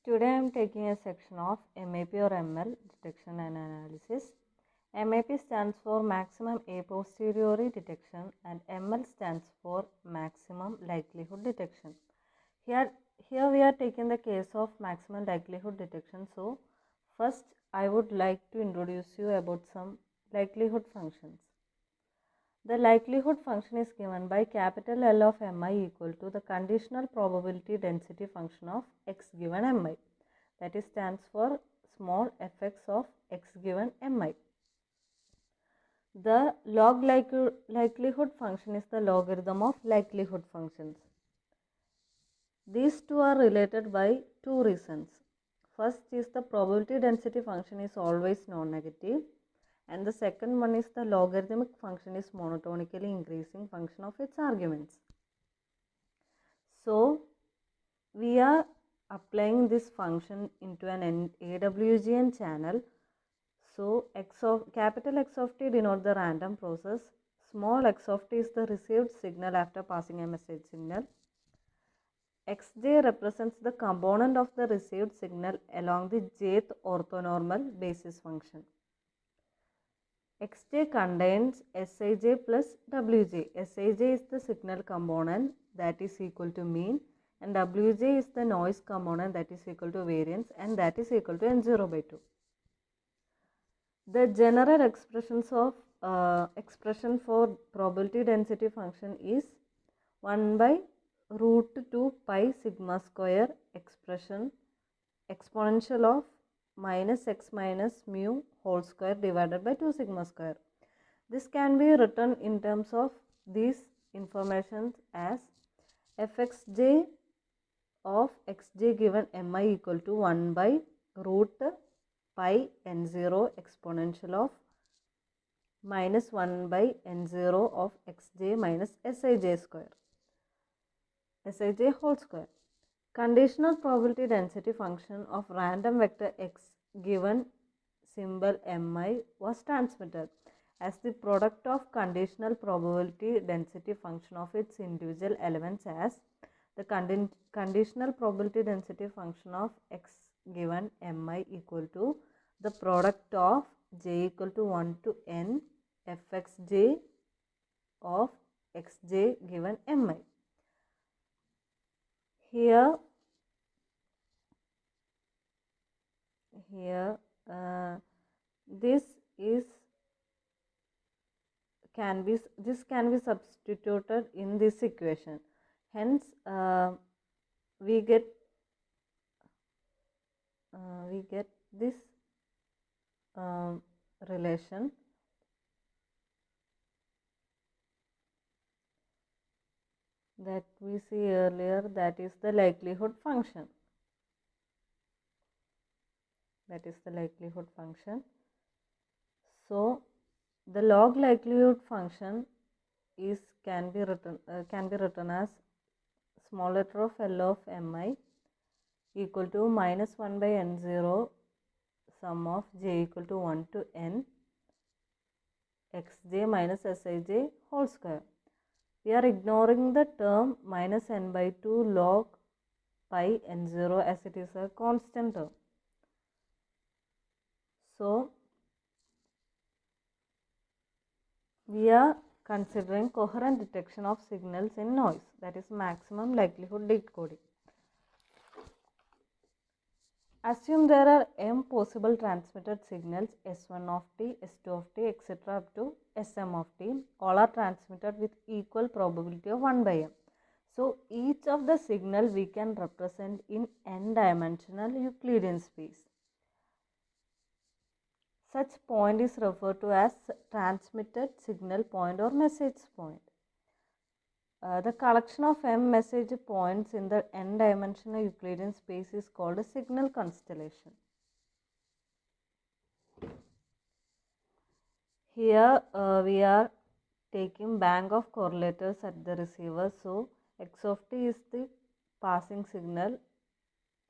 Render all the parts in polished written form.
Today I am taking a section of MAP or ML, detection and analysis. MAP stands for maximum a posteriori detection and ML stands for maximum likelihood detection. Here we are taking the case of maximum likelihood detection. So first I would like to introduce you about some likelihood functions. The likelihood function is given by capital L of Mi equal to the conditional probability density function of x given Mi. That is stands for small fx of x given Mi. The log likelihood function is the logarithm of likelihood functions. These two are related by two reasons. First is the probability density function is always non-negative, and the second one is the logarithmic function is monotonically increasing function of its arguments. So we are applying this function into an AWGN channel. So capital X of t denote the random process, small x of t is the received signal after passing a message signal. Xj represents the component of the received signal along the jth orthonormal basis function. Xj contains Sij plus Wj. Sij is the signal component that is equal to mean, and Wj is the noise component that is equal to variance, and that is equal to n0 by 2. The general expression for probability density function is 1 by root 2 pi sigma square exponential of minus x minus mu whole square divided by 2 sigma square. This can be written in terms of these informations as fxj of xj given mi equal to 1 by root pi n0 exponential of minus 1 by n0 of xj minus Sij square, Sij whole square. Conditional probability density function of random vector x given symbol mi was transmitted as the product of conditional probability density function of its individual elements as the conditional probability density function of x given mi equal to the product of j equal to 1 to n fxj of xj given mi. Here this can be substituted in this equation. Hence we get this relation that we see earlier, that is the likelihood function. So the log likelihood function can be written as small letter of L of mi equal to minus 1 by n0 sum of j equal to 1 to n xj minus Sij whole square. We are ignoring the term minus n by 2 log pi n0 as it is a constant term. So we are considering coherent detection of signals in noise, that is maximum likelihood decoding. Assume there are m possible transmitted signals S1 of t, S2 of t, etc. up to Sm of t. All are transmitted with equal probability of 1 by m. So each of the signal we can represent in n-dimensional Euclidean space. Such point is referred to as transmitted signal point or message point. The collection of m message points in the n-dimensional Euclidean space is called a signal constellation. Here we are taking bank of correlators at the receiver. So x of t is the passing signal,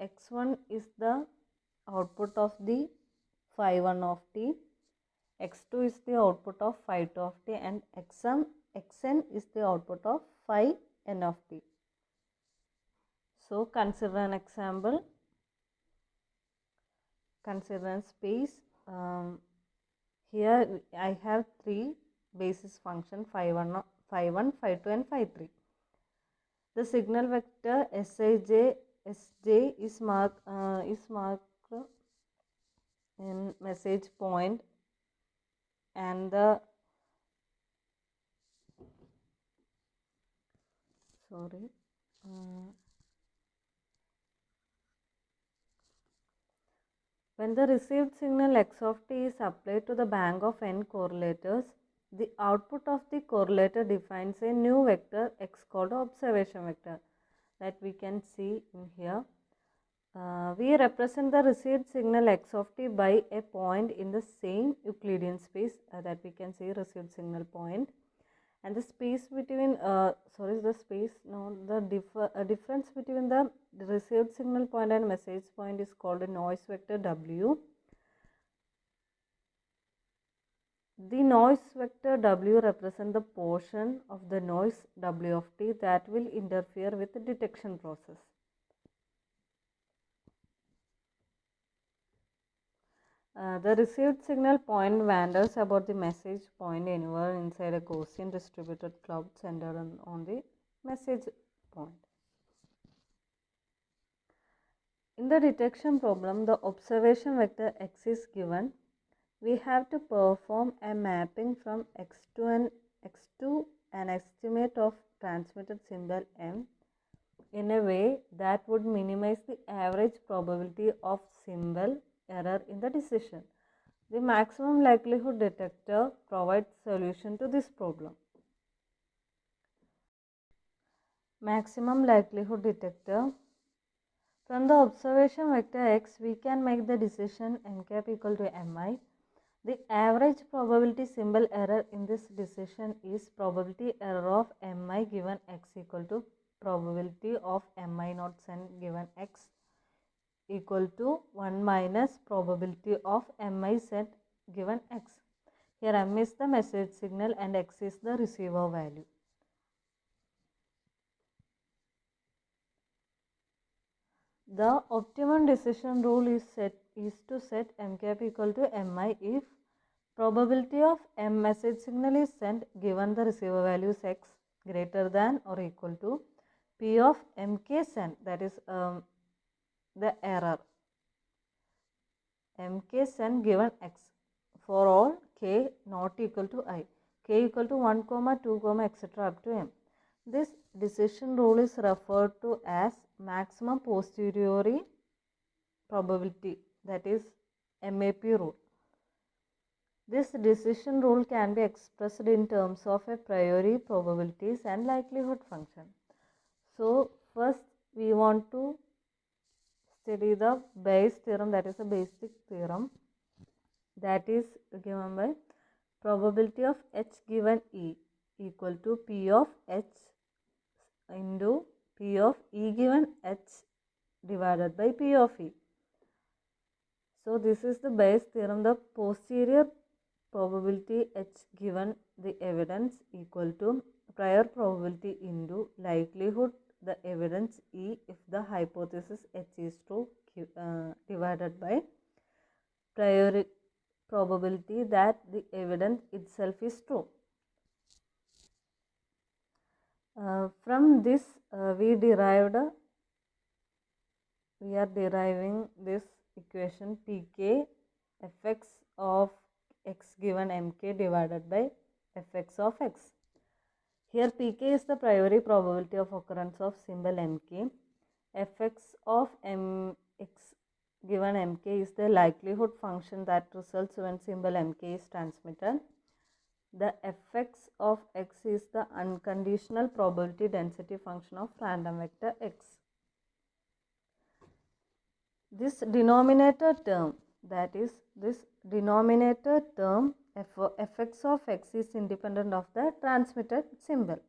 x1 is the output of the phi 1 of t, x2 is the output of phi 2 of t, and xn is the output of phi n of t. So consider an example. consider space. Here I have three basis function phi 1, phi 1, phi 2 and phi 3. The signal vector Sj is marked in message point, and the when the received signal x of t is applied to the bank of n correlators, the output of the correlator defines a new vector x called observation vector, that we can see in here. We represent the received signal x of t by a point in the same Euclidean space, that we can see received signal point, and the space between difference between the received signal point and message point is called a noise vector W. The noise vector W represents the portion of the noise W of t that will interfere with the detection process. The received signal point wanders about the message point anywhere inside a Gaussian distributed cloud centered on the message point. In the detection problem, the observation vector x is given. We have to perform a mapping from x to an estimate of transmitted symbol m in a way that would minimize the average probability of symbol error in the decision. The maximum likelihood detector provides solution to this problem. Maximum likelihood detector. From the observation vector x, we can make the decision m cap equal to mi. The average probability symbol error in this decision is probability error of mi given x equal to probability of mi not sen given x equal to 1 minus probability of mi set given x. Here m is the message signal and x is the receiver value. The optimum decision rule is to set m cap equal to mi if probability of m message signal is sent given the receiver value is x greater than or equal to p of mk sent, that is the error mk sent given x for all k not equal to I, k equal to 1, 2, etc. up to m. This decision rule is referred to as maximum posteriori probability, that is MAP rule. This decision rule can be expressed in terms of a priori probabilities and likelihood function. So first we want to study the Bayes theorem, that is the basic theorem, that is given by probability of H given E equal to P of H into P of E given H divided by P of E. So this is the Bayes theorem. The posterior probability H given the evidence equal to prior probability into likelihood the evidence E if the hypothesis H is true divided by prior probability that the evidence itself is true. From this we are deriving this equation pk fx of x given mk divided by fx of x. Here pk is the priori probability of occurrence of symbol mk. Fx of mx given mk is the likelihood function that results when symbol mk is transmitted. The fx of x is the unconditional probability density function of random vector x. This denominator term, that is this denominator term fx of x is independent of the transmitted symbol.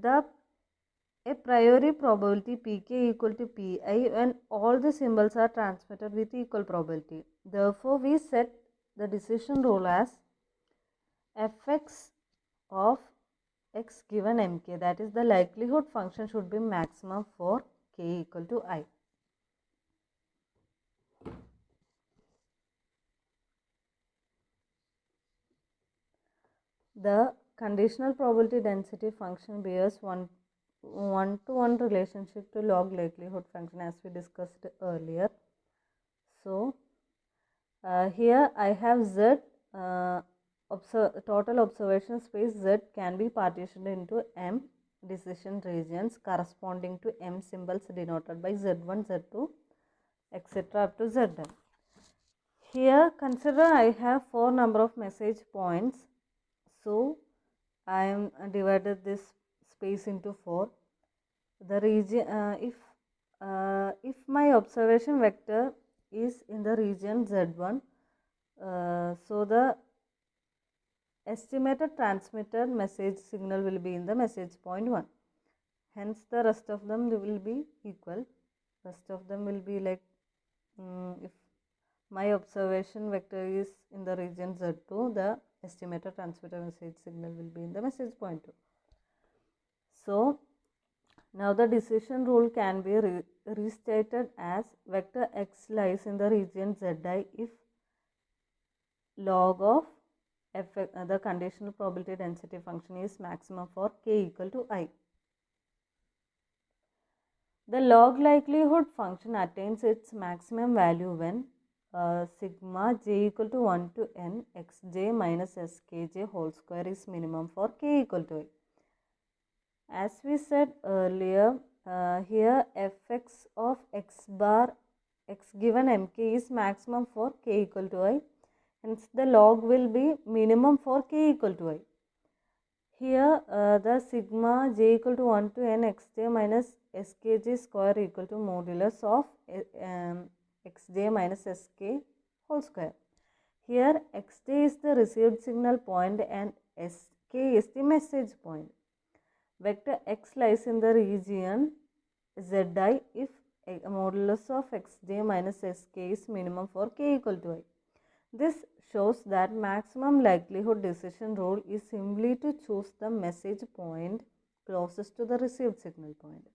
A priori probability pk equal to pi when all the symbols are transmitted with equal probability. Therefore, we set the decision rule as fx of x given mk, that is the likelihood function should be maximum for k equal to I. The conditional probability density function bears one-to-one relationship to log likelihood function, as we discussed earlier. So here I have Z, total observation space Z can be partitioned into M decision regions corresponding to M symbols denoted by Z1, Z2, etc. up to Zn. Here consider I have 4 number of message points. So I am divided this space into 4. The region if my observation vector is in the region Z1, so the estimated transmitted message signal will be in the message point 1. Hence the rest of them will be equal. Rest of them will be like if my observation vector is in the region Z2, the estimated transmitted message signal will be in the message point 2. So now the decision rule can be restated as vector x lies in the region Zi if log of the conditional probability density function is maximum for k equal to I. The log likelihood function attains its maximum value when sigma j equal to 1 to n xj minus skj whole square is minimum for k equal to I. As we said earlier, here fx of x bar x given mk is maximum for k equal to I. Hence the log will be minimum for k equal to I. Here the sigma j equal to 1 to n xj minus skj square equal to modulus of xj minus sk whole square. Here xj is the received signal point and sk is the message point. Vector x lies in the region Zi if modulus of xj minus sk is minimum for k equal to I. This shows that maximum likelihood decision rule is simply to choose the message point closest to the received signal point.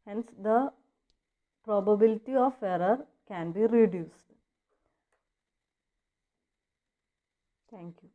Hence, the probability of error can be reduced. Thank you.